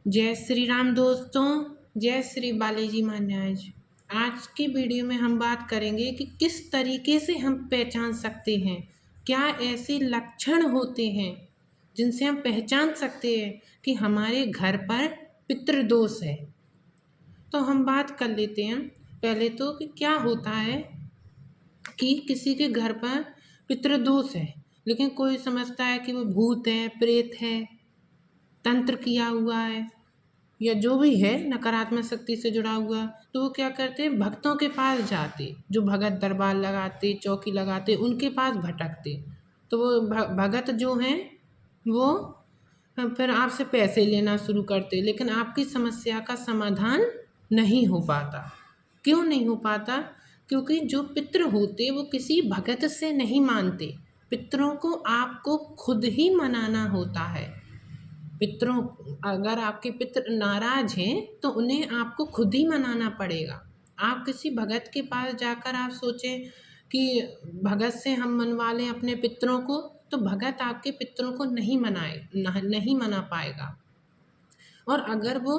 जय श्री राम दोस्तों, जय श्री बालाजी महाराज। आज की वीडियो में हम बात करेंगे कि किस तरीके से हम पहचान सकते हैं, क्या ऐसे लक्षण होते हैं जिनसे हम पहचान सकते हैं कि हमारे घर पर पितृदोष है। तो हम बात कर लेते हैं पहले तो कि क्या होता है कि किसी के घर पर पितृदोष है, लेकिन कोई समझता है कि वो भूत है, प्रेत है, तंत्र किया हुआ है या जो भी है नकारात्मक शक्ति से जुड़ा हुआ। तो वो क्या करते हैं, भक्तों के पास जाते, जो भगत दरबार लगाते, चौकी लगाते, उनके पास भटकते। तो वो भगत जो हैं वो फिर आपसे पैसे लेना शुरू करते, लेकिन आपकी समस्या का समाधान नहीं हो पाता। क्यों नहीं हो पाता? क्योंकि जो पितृ होते वो किसी भगत से नहीं मानते। पितरों को आपको खुद ही मनाना होता है। पितरों अगर आपके पितृ नाराज हैं तो उन्हें आपको खुद ही मनाना पड़ेगा। आप किसी भगत के पास जाकर आप सोचें कि भगत से हम मनवा लें अपने पितरों को, तो भगत आपके पितरों को नहीं मना पाएगा। और अगर वो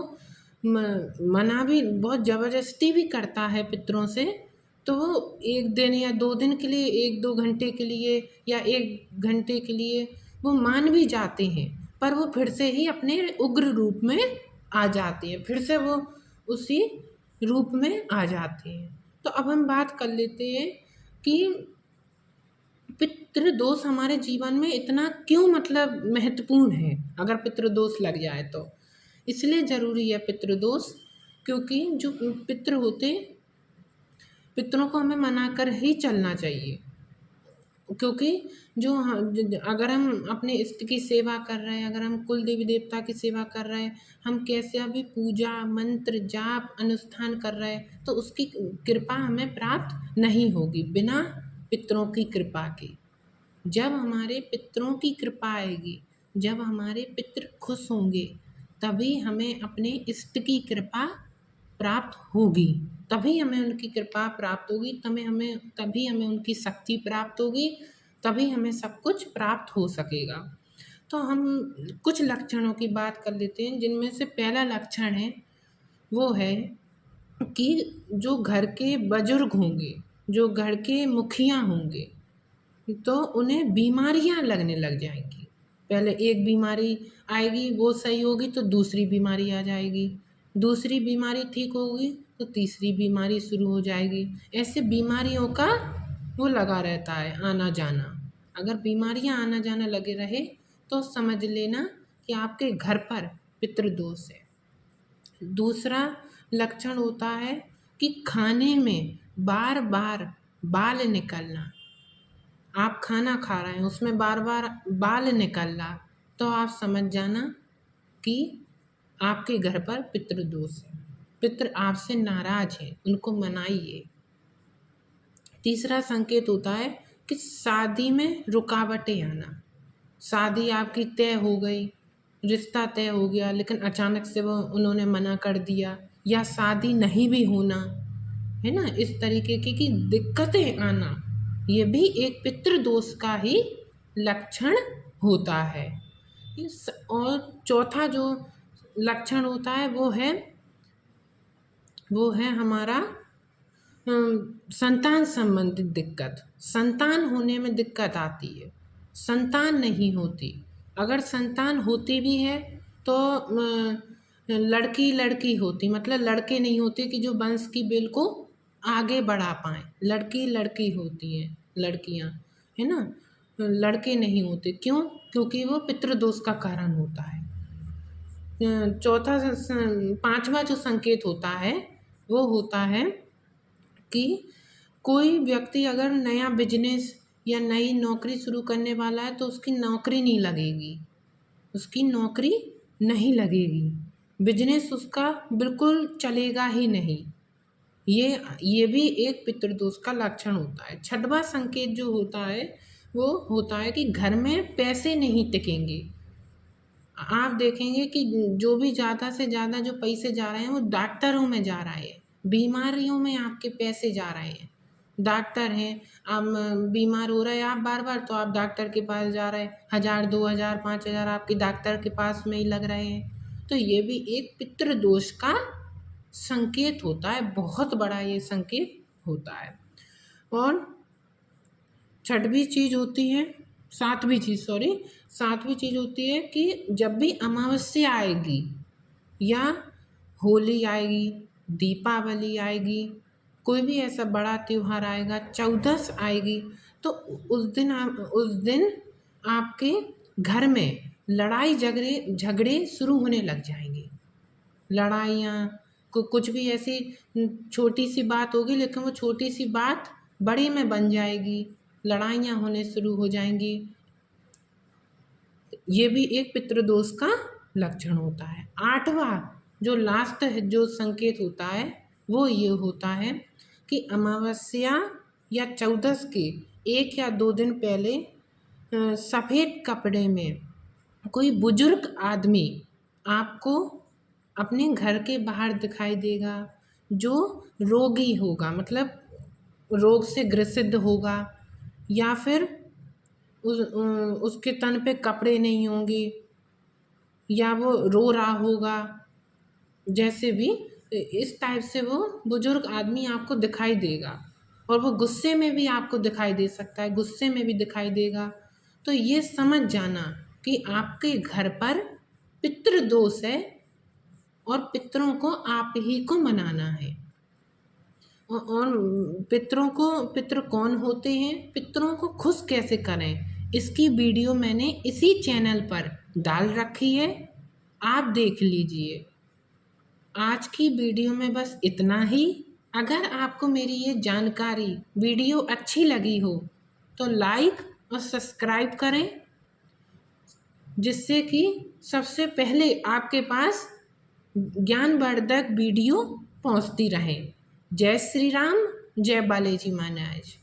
मना भी बहुत ज़बरदस्ती भी करता है पितरों से, तो वो 1 दिन या 2 दिन के लिए, 1-2 घंटे के लिए या 1 घंटे के लिए वो मान भी जाते हैं, पर वो फिर से ही अपने उग्र रूप में आ जाते हैं, फिर से वो उसी रूप में आ जाते हैं। तो अब हम बात कर लेते हैं कि पितृदोष हमारे जीवन में इतना क्यों मतलब महत्वपूर्ण है। अगर पितृदोष लग जाए तो इसलिए ज़रूरी है पितृदोष, क्योंकि जो पितृ होते, पितरों को हमें मनाकर ही चलना चाहिए। क्योंकि अगर हम अपने इष्ट की सेवा कर रहे हैं, अगर हम कुल देवी देवता की सेवा कर रहे हैं, हम कैसे भी पूजा मंत्र जाप अनुष्ठान कर रहे हैं, तो उसकी कृपा हमें प्राप्त नहीं होगी बिना पितरों की कृपा के। जब हमारे पितरों की कृपा आएगी, जब हमारे पितृ खुश होंगे, तभी हमें अपने इष्ट की कृपा प्राप्त होगी, तभी हमें उनकी कृपा प्राप्त होगी, तभी हमें उनकी शक्ति प्राप्त होगी, तभी हमें सब कुछ प्राप्त हो सकेगा। तो हम कुछ लक्षणों की बात कर लेते हैं, जिनमें से पहला लक्षण है वो है कि जो घर के बुजुर्ग होंगे, जो घर के मुखिया होंगे, तो उन्हें बीमारियां लगने लग जाएंगी। पहले एक बीमारी आएगी, वो सही होगी तो दूसरी बीमारी आ जाएगी, दूसरी बीमारी ठीक होगी तो तीसरी बीमारी शुरू हो जाएगी। ऐसे बीमारियों का वो लगा रहता है आना जाना। अगर बीमारियां आना जाना लगे रहे तो समझ लेना कि आपके घर पर पितृदोष है। दूसरा लक्षण होता है कि खाने में बार बार बाल निकलना। आप खाना खा रहे हैं, उसमें बार बार बाल निकल रहा, तो आप समझ जाना कि आपके घर पर पितृदोष है, पितृ आपसे नाराज है, उनको मनाइए। तीसरा संकेत होता है कि शादी में रुकावटें आना। शादी आपकी तय हो गई, रिश्ता तय हो गया, लेकिन अचानक से उन्होंने मना कर दिया, या शादी नहीं भी होना, है ना, इस तरीके की दिक्कतें आना, ये भी एक पितृदोष का ही लक्षण होता है। और चौथा जो लक्षण होता है वो है हमारा संतान संबंधित दिक्कत। संतान होने में दिक्कत आती है, संतान नहीं होती। अगर संतान होती भी है तो लड़की लड़की होती, मतलब लड़के नहीं होते कि जो वंश की बेल को आगे बढ़ा पाएँ। लड़की लड़की होती हैं लड़कियाँ, है ना, लड़के नहीं होते। क्यों? क्योंकि वो पितृदोष का कारण होता है। पांचवा जो संकेत होता है वो होता है कि कोई व्यक्ति अगर नया बिजनेस या नई नौकरी शुरू करने वाला है तो उसकी नौकरी नहीं लगेगी, उसकी नौकरी नहीं लगेगी, बिजनेस उसका बिल्कुल चलेगा ही नहीं। ये भी एक पितृदोष का लक्षण होता है। छठवां संकेत जो होता है वो होता है कि घर में पैसे नहीं टिकेंगे। आप देखेंगे कि जो भी ज़्यादा से ज़्यादा जो पैसे जा रहे हैं वो डॉक्टरों में जा रहे हैं, बीमारियों में आपके पैसे जा रहे हैं। डॉक्टर हैं, आप बीमार हो रहे हैं आप बार बार, तो आप डॉक्टर के पास जा रहे हैं, 1000 2000 5000 आपके डॉक्टर के पास में ही लग रहे हैं। तो ये भी एक पितृदोष का संकेत होता है, बहुत बड़ा ये संकेत होता है। और सातवीं चीज़ होती है कि जब भी अमावस्या आएगी या होली आएगी, दीपावली आएगी, कोई भी ऐसा बड़ा त्यौहार आएगा, चौदस आएगी, तो उस दिन आपके घर में लड़ाई झगड़े शुरू होने लग जाएंगे। लड़ाइयाँ कुछ भी ऐसी छोटी सी बात होगी, लेकिन वो छोटी सी बात बड़ी में बन जाएगी, लड़ाइयाँ होने शुरू हो जाएंगी। ये भी एक पितृदोष का लक्षण होता है। 8वां जो लास्ट है जो संकेत होता है वो ये होता है कि अमावस्या या चौदस के 1 या 2 दिन पहले सफ़ेद कपड़े में कोई बुजुर्ग आदमी आपको अपने घर के बाहर दिखाई देगा, जो रोगी होगा, मतलब रोग से ग्रसित होगा, या फिर उसके तन पे कपड़े नहीं होंगे, या वो रो रहा होगा, जैसे भी इस टाइप से वो बुजुर्ग आदमी आपको दिखाई देगा। और वो गुस्से में भी आपको दिखाई दे सकता है, गुस्से में भी दिखाई देगा। तो ये समझ जाना कि आपके घर पर पितृदोष है और पितरों को आप ही को मनाना है। और पितृ कौन होते हैं, पितरों को खुश कैसे करें, इसकी वीडियो मैंने इसी चैनल पर डाल रखी है, आप देख लीजिए। आज की वीडियो में बस इतना ही। अगर आपको मेरी ये जानकारी वीडियो अच्छी लगी हो तो लाइक और सब्सक्राइब करें, जिससे कि सबसे पहले आपके पास ज्ञानवर्धक वीडियो पहुंचती रहे। जय श्री राम, जय बालाजी महाराज।